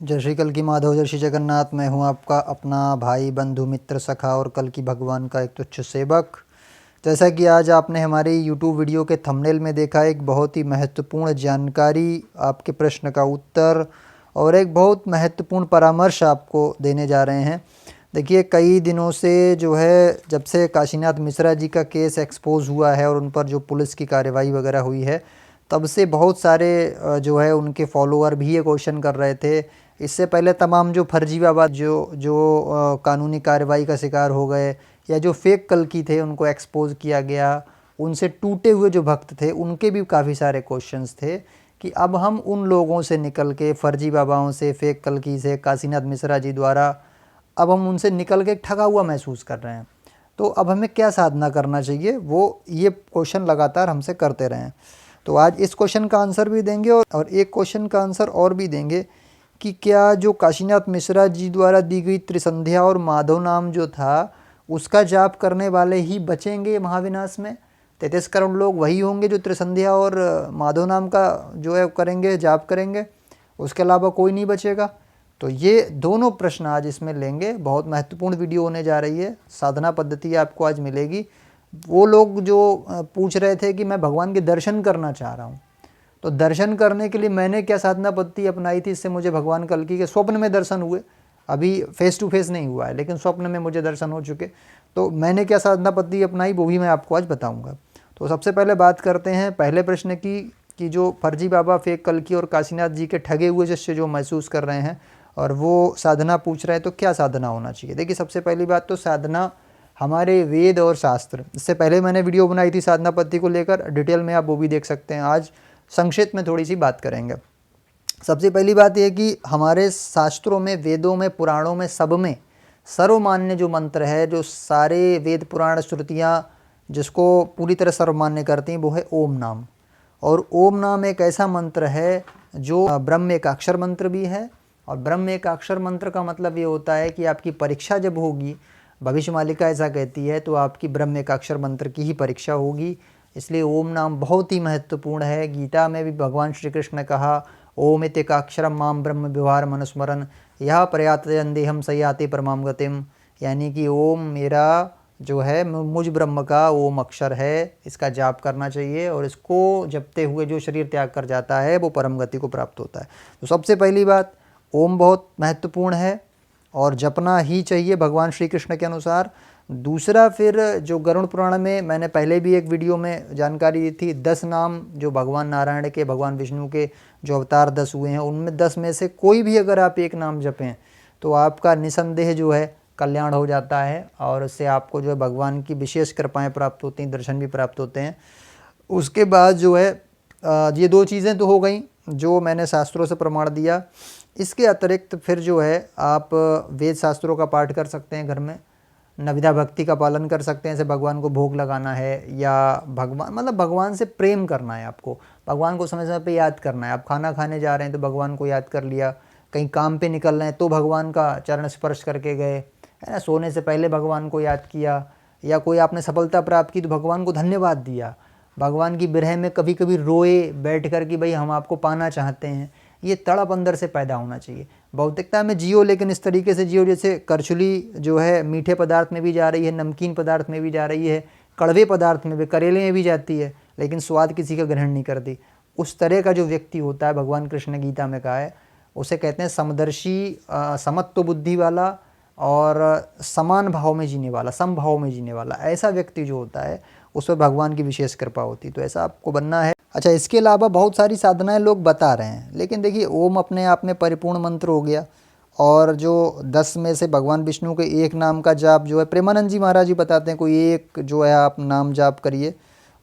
जय श्री कल की माधव, जय श्री जगन्नाथ। मैं हूँ आपका अपना भाई, बंधु, मित्र, सखा और कल की भगवान का एक तुच्छ सेवक। जैसा कि आज आपने हमारी यूट्यूब वीडियो के थंबनेल में देखा, एक बहुत ही महत्वपूर्ण जानकारी, आपके प्रश्न का उत्तर और एक बहुत महत्वपूर्ण परामर्श आपको देने जा रहे हैं। देखिए, कई दिनों से जो है, जब से काशीनाथ मिश्रा जी का केस एक्सपोज़ हुआ है और उन पर जो पुलिस की कार्रवाई वगैरह हुई है, तब से बहुत सारे जो है उनके फॉलोअर भी ये क्वेश्चन कर रहे थे। इससे पहले तमाम जो फर्जीवाबाज जो जो कानूनी कार्रवाई का शिकार हो गए या जो फेक कल्कि थे उनको एक्सपोज किया गया, उनसे टूटे हुए जो भक्त थे उनके भी काफ़ी सारे क्वेश्चंस थे कि अब हम उन लोगों से निकल के, फर्जी बाबाओं से, फेक कल्कि से, काशीनाथ मिश्रा जी द्वारा अब हम उनसे निकल के ठगा हुआ महसूस कर रहे हैं। तो अब हमें क्या साधना करना चाहिए, वो ये क्वेश्चन लगातार हमसे करते रहे हैं। तो आज इस क्वेश्चन का आंसर भी देंगे और एक क्वेश्चन का आंसर और भी देंगे कि क्या जो काशीनाथ मिश्रा जी द्वारा दी गई त्रिसंध्या और माधव नाम जो था, उसका जाप करने वाले ही बचेंगे महाविनाश में। 33 करोड़ लोग वही होंगे जो त्रिसंध्या और माधव नाम का जो है करेंगे, जाप करेंगे, उसके अलावा कोई नहीं बचेगा। तो ये दोनों प्रश्न आज इसमें लेंगे। बहुत महत्वपूर्ण वीडियो होने जा रही है। साधना पद्धति आपको आज मिलेगी। वो लोग जो पूछ रहे थे कि मैं भगवान के दर्शन करना चाह रहा हूँ, तो दर्शन करने के लिए मैंने क्या साधना पद्धति अपनाई थी, इससे मुझे भगवान कल्कि के स्वप्न में दर्शन हुए। अभी फेस टू फेस नहीं हुआ है, लेकिन स्वप्न में मुझे दर्शन हो चुके। तो मैंने क्या साधना पद्धति अपनाई, वो भी मैं आपको आज बताऊंगा। तो सबसे पहले बात करते हैं पहले प्रश्न की कि जो फर्जी बाबा, फेक कल्कि और काशीनाथ जी के ठगे हुए शिष्य जो महसूस कर रहे हैं और वो साधना पूछ रहे हैं, तो क्या साधना होना चाहिए। देखिए, सबसे पहली बात तो साधना हमारे वेद और शास्त्र, इससे पहले मैंने वीडियो बनाई थी साधना पद्धति को लेकर, डिटेल में आप वो भी देख सकते हैं। आज संक्षिप्त में थोड़ी सी बात करेंगे। सबसे पहली बात यह कि हमारे शास्त्रों में, वेदों में, पुराणों में, सब में सर्वमान्य जो मंत्र है, जो सारे वेद पुराण श्रुतियाँ जिसको पूरी तरह सर्वमान्य करती हैं, वो है ओम नाम। और ओम नाम एक ऐसा मंत्र है जो ब्रह्म एकाक्षर मंत्र भी है। और ब्रह्म एकाक्षर मंत्र का मतलब ये होता है कि आपकी परीक्षा जब होगी, भविष्य मालिका ऐसा कहती है, तो आपकी ब्रह्म एकाक्षर मंत्र की ही परीक्षा होगी। इसलिए ओम नाम बहुत ही महत्वपूर्ण है। गीता में भी भगवान श्री कृष्ण ने कहा, ओम इत्येकाक्षरम माम ब्रह्म व्यवहार मनुस्मरण यह प्रयातयन्देहम सयाति परमाम गतिम। यानी कि ओम मेरा जो है, मुझ ब्रह्म का ओम अक्षर है, इसका जाप करना चाहिए और इसको जपते हुए जो शरीर त्याग कर जाता है वो परम गति को प्राप्त होता है। तो सबसे पहली बात, ओम बहुत महत्वपूर्ण है और जपना ही चाहिए भगवान श्री कृष्ण के अनुसार। दूसरा, फिर जो गरुड़ पुराण में मैंने पहले भी एक वीडियो में जानकारी दी थी, 10 नाम जो भगवान नारायण के, भगवान विष्णु के जो अवतार 10 हुए हैं, उनमें 10 में से कोई भी अगर आप एक नाम जपें तो आपका निसंदेह जो है कल्याण हो जाता है और उससे आपको जो है भगवान की विशेष कृपाएं प्राप्त होती हैं, दर्शन भी प्राप्त होते हैं। उसके बाद जो है ये दो चीज़ें तो हो गई जो मैंने शास्त्रों से प्रमाण दिया। इसके अतिरिक्त फिर जो है आप वेद शास्त्रों का पाठ कर सकते हैं घर में, नविधा भक्ति का पालन कर सकते हैं। जैसे भगवान को भोग लगाना है या भगवान, मतलब भगवान से प्रेम करना है आपको, भगवान को समय समय पे याद करना है। आप खाना खाने जा रहे हैं तो भगवान को याद कर लिया, कहीं काम पे निकल रहे हैं तो भगवान का चरण स्पर्श करके गए, है ना। सोने से पहले भगवान को याद किया, या कोई आपने सफलता प्राप्त की तो भगवान को धन्यवाद दिया। भगवान की विरह में कभी कभी रोए बैठ कर कि भाई हम आपको पाना चाहते हैं। ये तड़प अंदर से पैदा होना चाहिए। भौतिकता में जियो, लेकिन इस तरीके से जियो जैसे करछुली जो है मीठे पदार्थ में भी जा रही है, नमकीन पदार्थ में भी जा रही है, कड़वे पदार्थ में भी, करेले में भी जाती है, लेकिन स्वाद किसी का ग्रहण नहीं करती। उस तरह का जो व्यक्ति होता है, भगवान कृष्ण ने गीता में कहा है, उसे कहते हैं समदर्शी, समत्व बुद्धि वाला और समान भाव में जीने वाला, समभाव में जीने वाला। ऐसा व्यक्ति जो होता है उस पर भगवान की विशेष कृपा होती है। तो ऐसा आपको बनना है। अच्छा, इसके अलावा बहुत सारी साधनाएं लोग बता रहे हैं, लेकिन देखिए, ओम अपने आप में परिपूर्ण मंत्र हो गया और जो 10 में से भगवान विष्णु के एक नाम का जाप जो है, प्रेमानंद जी महाराज जी बताते हैं, कोई एक जो है आप नाम जाप करिए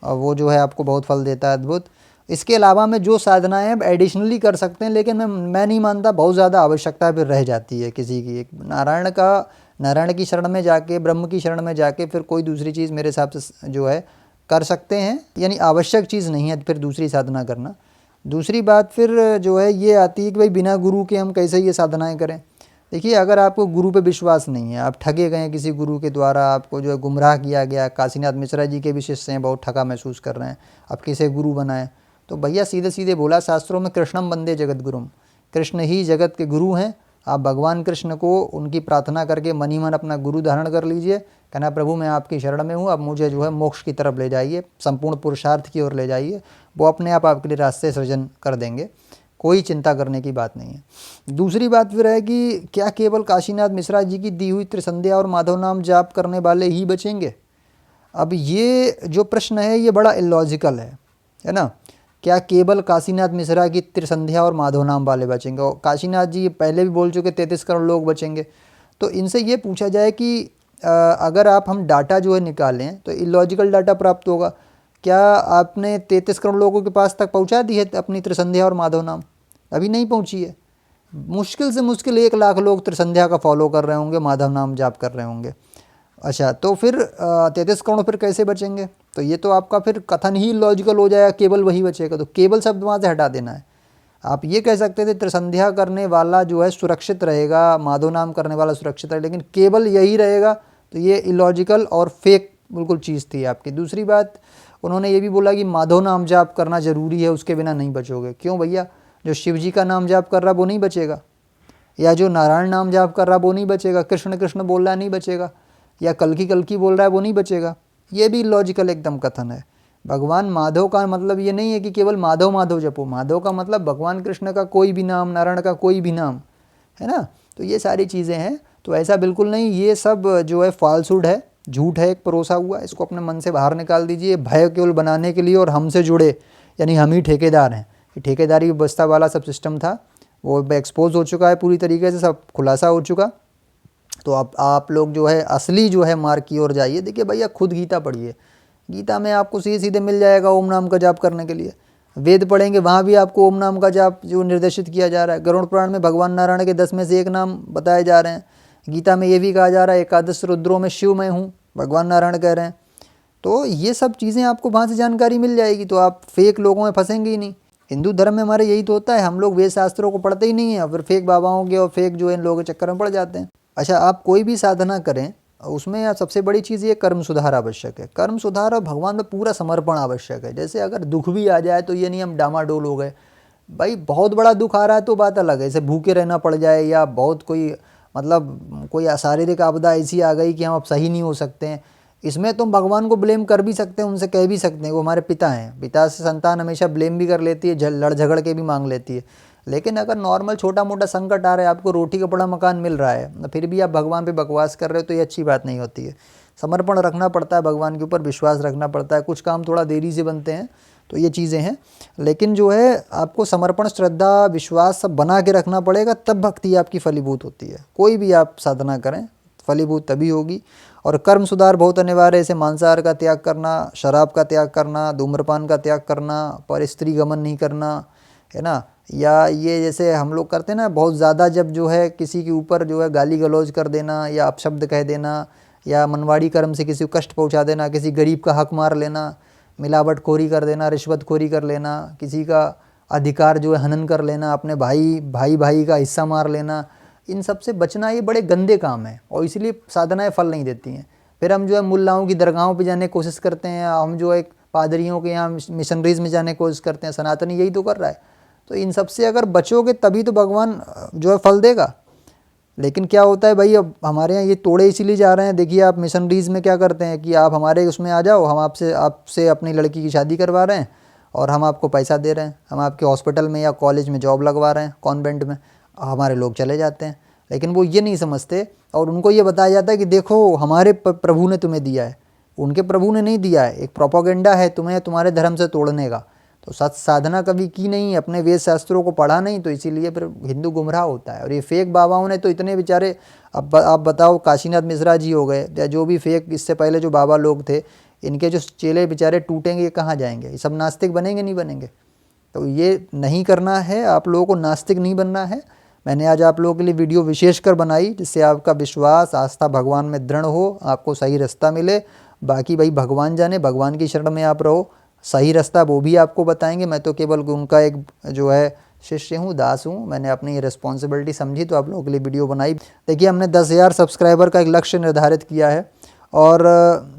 और वो जो है आपको बहुत फल देता है, अद्भुत। इसके अलावा में जो साधनाएं हैं एडिशनली कर सकते हैं, लेकिन मैं नहीं मानता बहुत ज़्यादा आवश्यकता फिर रह जाती है किसी की। एक नारायण की शरण में जाके, ब्रह्म की शरण में जाके फिर कोई दूसरी चीज़ मेरे हिसाब से जो है कर सकते हैं, यानी आवश्यक चीज़ नहीं है फिर दूसरी साधना करना। दूसरी बात फिर जो है ये आती है कि भाई बिना गुरु के हम कैसे ये साधनाएं करें। देखिए, अगर आपको गुरु पे विश्वास नहीं है, आप ठगे गए किसी गुरु के द्वारा, आपको जो है गुमराह किया गया, काशीनाथ मिश्रा जी के भी शिष्य हैं, बहुत ठगा महसूस कर रहे हैं, आप किसे गुरु बनाएं, तो भैया सीधे सीधे बोला शास्त्रों में, कृष्णम वंदे जगत गुरुम, कृष्ण ही जगत के गुरु हैं। आप भगवान कृष्ण को उनकी प्रार्थना करके मन ही मन अपना गुरु धारण कर लीजिए। कहना प्रभु मैं आपकी शरण में हूँ, अब मुझे जो है मोक्ष की तरफ ले जाइए, संपूर्ण पुरुषार्थ की ओर ले जाइए। वो अपने आप आपके लिए रास्ते सृजन कर देंगे, कोई चिंता करने की बात नहीं है। दूसरी बात फिर है कि क्या केवल काशीनाथ मिश्रा जी की दी हुई त्रिसंध्या और माधव नाम जाप करने वाले ही बचेंगे? अब ये जो प्रश्न है ये बड़ा इलॉजिकल है ना। क्या केवल काशीनाथ मिश्रा की त्रिसंध्या और माधव नाम वाले बचेंगे? और काशीनाथ जी पहले भी बोल चुके 33 करोड़ लोग बचेंगे। तो इनसे ये पूछा जाए कि अगर हम डाटा जो है निकालें तो इलॉजिकल डाटा प्राप्त होगा। क्या आपने 33 करोड़ लोगों के पास तक पहुंचा दी है अपनी त्रिसंध्या और माधव नाम? अभी नहीं पहुंची है। मुश्किल से मुश्किल 1 लाख लोग त्रिसंध्या का फॉलो कर रहे होंगे, माधव नाम जाप कर रहे होंगे। अच्छा, तो फिर 33 करोड़ फिर कैसे बचेंगे? तो ये तो आपका फिर कथन ही लॉजिकल हो जाएगा, केवल वही बचेगा। तो केवल शब्द वहाँ से हटा देना है। आप ये कह सकते थे त्रिसंध्या करने वाला जो है सुरक्षित रहेगा, माधव नाम करने वाला सुरक्षित रहेगा, लेकिन केवल यही रहेगा तो ये इलॉजिकल और फेक बिल्कुल चीज़ थी आपकी। दूसरी बात, उन्होंने ये भी बोला कि माधव नाम जाप करना ज़रूरी है, उसके बिना नहीं बचोगे। क्यों भैया? जो शिव जी का नाम जाप कर रहा वो नहीं बचेगा, या जो नारायण नाम जाप कर रहा वो नहीं बचेगा, कृष्ण कृष्ण बोल रहा है नहीं बचेगा, या कल्कि बोल रहा है वो नहीं बचेगा? ये भी लॉजिकल एकदम कथन है। भगवान माधव का मतलब ये नहीं है कि केवल माधव माधव जपो। माधव का मतलब भगवान कृष्ण का कोई भी नाम, नारायण का कोई भी नाम, है ना। तो ये सारी चीज़ें हैं। तो ऐसा बिल्कुल नहीं, ये सब जो है फॉल्सहुड है, झूठ है एक परोसा हुआ। इसको अपने मन से बाहर निकाल दीजिए। भय केवल बनाने के लिए और हमसे जुड़े, यानी हम ही ठेकेदार हैं। ये ठेकेदारी व्यवस्था वाला सब सिस्टम था, वो एक्सपोज हो चुका है पूरी तरीके से, सब खुलासा हो चुका। तो आप लोग जो है असली जो है मार्ग की ओर जाइए। देखिए भैया, खुद गीता पढ़िए, गीता में आपको सीधे सीधे मिल जाएगा ओम नाम का जाप करने के लिए। वेद पढ़ेंगे, वहाँ भी आपको ओम नाम का जाप जो निर्देशित किया जा रहा है। गरुड़ पुराण में भगवान नारायण के 10 में से एक नाम बताए जा रहे हैं। गीता में ये भी कहा जा रहा है एकादश रुद्रों में शिव मैं हूँ, भगवान नारायण कह रहे हैं। तो ये सब चीज़ें आपको वहाँ से जानकारी मिल जाएगी, तो आप फेक लोगों में फंसेंगे ही नहीं। हिंदू धर्म में हमारे यही तो होता है, हम लोग वेद शास्त्रों को पढ़ते ही नहीं हैं, फिर फेक बाबाओं के और फेक जो इन लोगों के चक्कर में पड़ जाते हैं। अच्छा, आप कोई भी साधना करें, उसमें सबसे बड़ी चीज़ ये कर्म सुधार आवश्यक है। कर्म सुधार और भगवान में पूरा समर्पण आवश्यक है। जैसे अगर दुख भी आ जाए तो ये नहीं हम डामाडोल हो गए। भाई बहुत बड़ा दुख आ रहा है तो बात अलग है, जैसे भूखे रहना पड़ जाए, या बहुत कोई मतलब कोई शारीरिक आपदा ऐसी आ गई कि हम अब सही नहीं हो सकते हैं, इसमें तुम भगवान को ब्लेम कर भी सकते हैं, उनसे कह भी सकते हैं, वो हमारे पिता हैं। पिता से संतान हमेशा ब्लेम भी कर लेती है, लड़ झगड़ के भी मांग लेती है। लेकिन अगर नॉर्मल छोटा मोटा संकट आ रहा है, आपको रोटी कपड़ा मकान मिल रहा है, फिर भी आप भगवान पे बकवास कर रहे हो, तो ये अच्छी बात नहीं होती है। समर्पण रखना पड़ता है, भगवान के ऊपर विश्वास रखना पड़ता है। कुछ काम थोड़ा देरी से बनते हैं, तो ये चीज़ें हैं। लेकिन जो है आपको समर्पण, श्रद्धा, विश्वास सब बना के रखना पड़ेगा, तब भक्ति आपकी फलीभूत होती है। कोई भी आप साधना करें फलीभूत तभी होगी। और कर्म सुधार बहुत अनिवार्य है, जैसे मांसाहार का त्याग करना, शराब का त्याग करना, धूम्रपान का त्याग करना, पर स्त्री गमन नहीं करना, है ना। या ये जैसे हम लोग करते हैं ना, बहुत ज़्यादा जब जो है किसी के ऊपर जो है गाली गलौज कर देना, या अपशब्द कह देना, या मनवाड़ी कर्म से किसी को कष्ट पहुंचा देना, किसी गरीब का हक मार लेना, मिलावटखोरी कर देना, रिश्वतखोरी कर लेना, किसी का अधिकार जो है हनन कर लेना, अपने भाई का हिस्सा मार लेना, इन सब से बचना ये बड़े गंदे काम है, और इसलिए साधनाएं फल नहीं देती हैं। फिर हम जो है मुल्लाओं की दरगाहों पे जाने की कोशिश करते हैं, हम जो है पादरियों के यहाँ मिशनरीज में जाने की कोशिश करते हैं। सनातनी यही तो कर रहा है। तो इन सब से अगर बचोगे तभी तो भगवान जो है फल देगा। लेकिन क्या होता है भाई, अब हमारे यहाँ ये तोड़े इसीलिए जा रहे हैं। देखिए आप मिशनरीज में क्या करते हैं कि आप हमारे उसमें आ जाओ, हम आपसे अपनी लड़की की शादी करवा रहे हैं, और हम आपको पैसा दे रहे हैं, हम आपके हॉस्पिटल में या कॉलेज में जॉब लगवा रहे हैं, कॉन्वेंट में। हमारे लोग चले जाते हैं, लेकिन वो ये नहीं समझते, और उनको ये बताया जाता है कि देखो हमारे प्रभु ने तुम्हें दिया है, उनके प्रभु ने नहीं दिया है। एक प्रोपोगेंडा है तुम्हें तुम्हारे धर्म से तोड़ने का। तो सच साधना कभी की नहीं, अपने वेद शास्त्रों को पढ़ा नहीं, तो इसीलिए फिर हिंदू गुमराह होता है। और ये फेक बाबाओं ने तो इतने बेचारे, अब आप बताओ, काशीनाथ मिश्रा जी हो गए, या जो भी फेक इससे पहले जो बाबा लोग थे, इनके जो चेले बेचारे टूटेंगे, ये कहाँ जाएंगे? ये सब नास्तिक बनेंगे नहीं बनेंगे? तो ये नहीं करना है, आप लोगों को नास्तिक नहीं बनना है। मैंने आज आप लोगों के लिए वीडियो विशेषकर बनाई, जिससे आपका विश्वास, आस्था भगवान में दृढ़ हो, आपको सही रास्ता मिले। बाकी भाई भगवान जाने, भगवान की शरण में आप रहो, सही रास्ता वो भी आपको बताएंगे। मैं तो केवल उनका एक जो है शिष्य हूँ, दास हूँ। मैंने अपनी ये रिस्पॉन्सिबिलिटी समझी तो आप लोगों के लिए वीडियो बनाई। देखिए हमने 10,000 सब्सक्राइबर का एक लक्ष्य निर्धारित किया है, और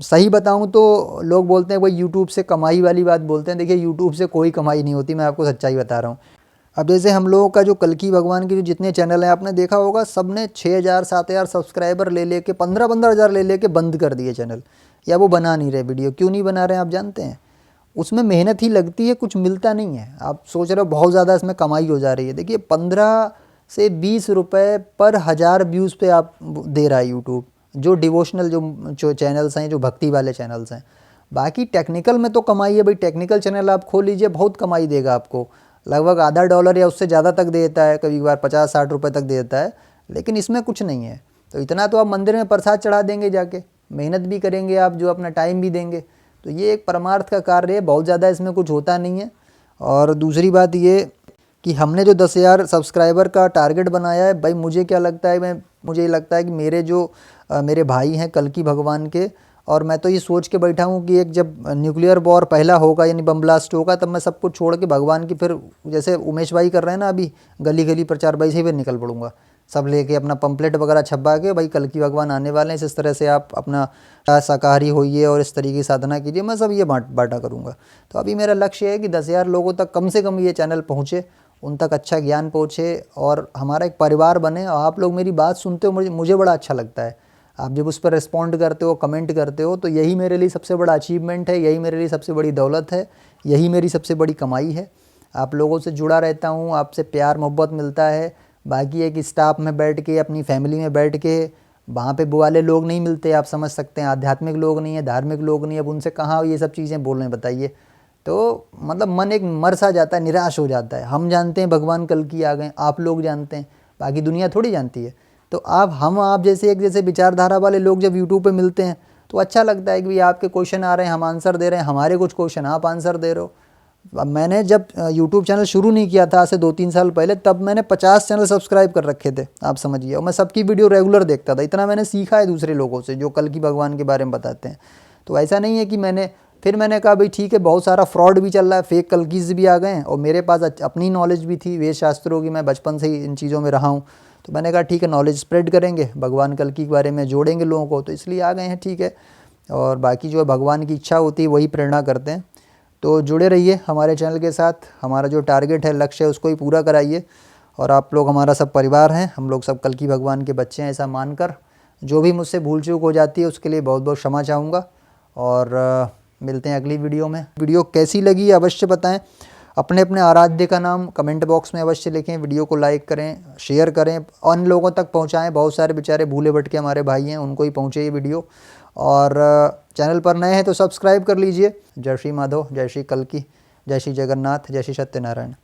सही बताऊँ तो लोग बोलते हैं कोई यूट्यूब से कमाई वाली बात बोलते हैं। देखिए यूट्यूब से कोई कमाई नहीं होती, मैं आपको सच्चाई बता रहा हूँ। अब जैसे हम लोगों का जो कल्की भगवान के जो जितने चैनल हैं आपने देखा होगा, सब ने 6,000 7,000 सब्सक्राइबर ले लेके 15-15 हज़ार ले लेके बंद कर दिए चैनल, या वो बना नहीं रहे वीडियो। क्यों नहीं बना रहे हैं आप जानते हैं? उसमें मेहनत ही लगती है, कुछ मिलता नहीं है। आप सोच रहे हो बहुत ज़्यादा इसमें कमाई हो जा रही है। देखिए 15 से 20 रुपये पर 1000 व्यूज़ पे आप दे रहा है यूट्यूब, जो डिवोशनल जो चैनल्स हैं, जो भक्ति वाले चैनल्स हैं। बाकी टेक्निकल में तो कमाई है भाई, टेक्निकल चैनल आप खोल लीजिए, बहुत कमाई देगा आपको, लगभग आधा $1 या उससे ज़्यादा तक देता है, कभी कभार 50-60 रुपये तक देता है। लेकिन इसमें कुछ नहीं है। तो इतना तो आप मंदिर में प्रसाद चढ़ा देंगे जाके, मेहनत भी करेंगे आप, जो अपना टाइम भी देंगे, तो ये एक परमार्थ का कार्य है, बहुत ज़्यादा इसमें कुछ होता नहीं है। और दूसरी बात ये कि हमने जो 10,000 सब्सक्राइबर का टारगेट बनाया है भाई, मुझे क्या लगता है, मुझे ये लगता है कि मेरे भाई हैं कल्की भगवान के, और मैं तो ये सोच के बैठा हूँ कि एक जब न्यूक्लियर वॉर पहला होगा, यानी बम ब्लास्ट होगा, तब मैं सब कुछ छोड़ के भगवान की, फिर जैसे उमेश भाई कर रहे हैं ना अभी गली गली प्रचार, भाई से फिर निकल पड़ूंगा, सब लेके अपना पंपलेट वगैरह छपवा के, भाई कल्की भगवान आने वाले हैं, इस तरह से आप अपना शाकाहारी होइए और इस तरीके की साधना कीजिए, मैं सब ये बांटा करूँगा। तो अभी मेरा लक्ष्य है कि 10,000 लोगों तक कम से कम ये चैनल पहुँचे, उन तक अच्छा ज्ञान पहुँचे और हमारा एक परिवार बने। और आप लोग मेरी बात सुनते हो, मुझे बड़ा अच्छा लगता है। आप जब उस पर रिस्पॉन्ड करते हो, कमेंट करते हो, तो यही मेरे लिए सबसे बड़ा अचीवमेंट है, यही मेरे लिए सबसे बड़ी दौलत है, यही मेरी सबसे बड़ी कमाई है। आप लोगों से जुड़ा रहता हूँ, आपसे प्यार मोहब्बत मिलता है। बाकी एक स्टाफ में बैठ के, अपनी फैमिली में बैठ के, वहाँ पे वो वाले लोग नहीं मिलते, आप समझ सकते हैं, आध्यात्मिक लोग नहीं है, धार्मिक लोग नहीं है, अब उनसे कहाँ ये सब चीज़ें बोल रहे हैं बताइए। तो मतलब मन एक मर सा जाता है, निराश हो जाता है। हम जानते हैं भगवान कल्की आ गए, आप लोग जानते हैं, बाकी दुनिया थोड़ी जानती है। तो आप जैसे एक जैसे विचारधारा वाले लोग जब यूट्यूब पे मिलते हैं तो अच्छा लगता है कि भाई आपके क्वेश्चन आ रहे हैं, हम आंसर दे रहे हैं, हमारे कुछ क्वेश्चन आप आंसर दे रहे हो। अब मैंने जब यूट्यूब चैनल शुरू नहीं किया था, आज से 2-3 साल पहले, तब मैंने 50 चैनल सब्सक्राइब कर रखे थे, आप समझिए, और मैं सबकी वीडियो रेगुलर देखता था। इतना मैंने सीखा है दूसरे लोगों से जो कल्की भगवान के बारे में बताते हैं। तो ऐसा नहीं है कि मैंने कहा भाई ठीक है, बहुत सारा फ्रॉड भी चल रहा है, फेक कल्कीज भी आ गए हैं, और मेरे पास अपनी नॉलेज भी थी वेद शास्त्रों की, मैं बचपन से ही इन चीज़ों में रहा हूँ। तो मैंने कहा ठीक है, नॉलेज स्प्रेड करेंगे, भगवान कल्की के बारे में जोड़ेंगे लोगों को, तो इसलिए आ गए हैं, ठीक है। और बाकी जो भगवान की इच्छा होती है वही प्रेरणा करते हैं। तो जुड़े रहिए हमारे चैनल के साथ, हमारा जो टारगेट है, लक्ष्य है, उसको ही पूरा कराइए। और आप लोग हमारा सब परिवार हैं, हम लोग सब कल्की भगवान के बच्चे हैं, ऐसा मानकर जो भी मुझसे भूल चूक हो जाती है उसके लिए बहुत बहुत क्षमा चाहूँगा। और मिलते हैं अगली वीडियो में। वीडियो कैसी लगी अवश्य बताएं, अपने अपने आराध्य का नाम कमेंट बॉक्स में अवश्य लिखें, वीडियो को लाइक करें, शेयर करें, अन्य लोगों तक पहुंचाएं। बहुत सारे बेचारे भूले भटके हमारे भाई हैं, उनको ही पहुंचे ये वीडियो। और चैनल पर नए हैं तो सब्सक्राइब कर लीजिए। जय श्री माधव, जय श्री कल्की, जय श्री जगन्नाथ, जय श्री सत्यनारायण।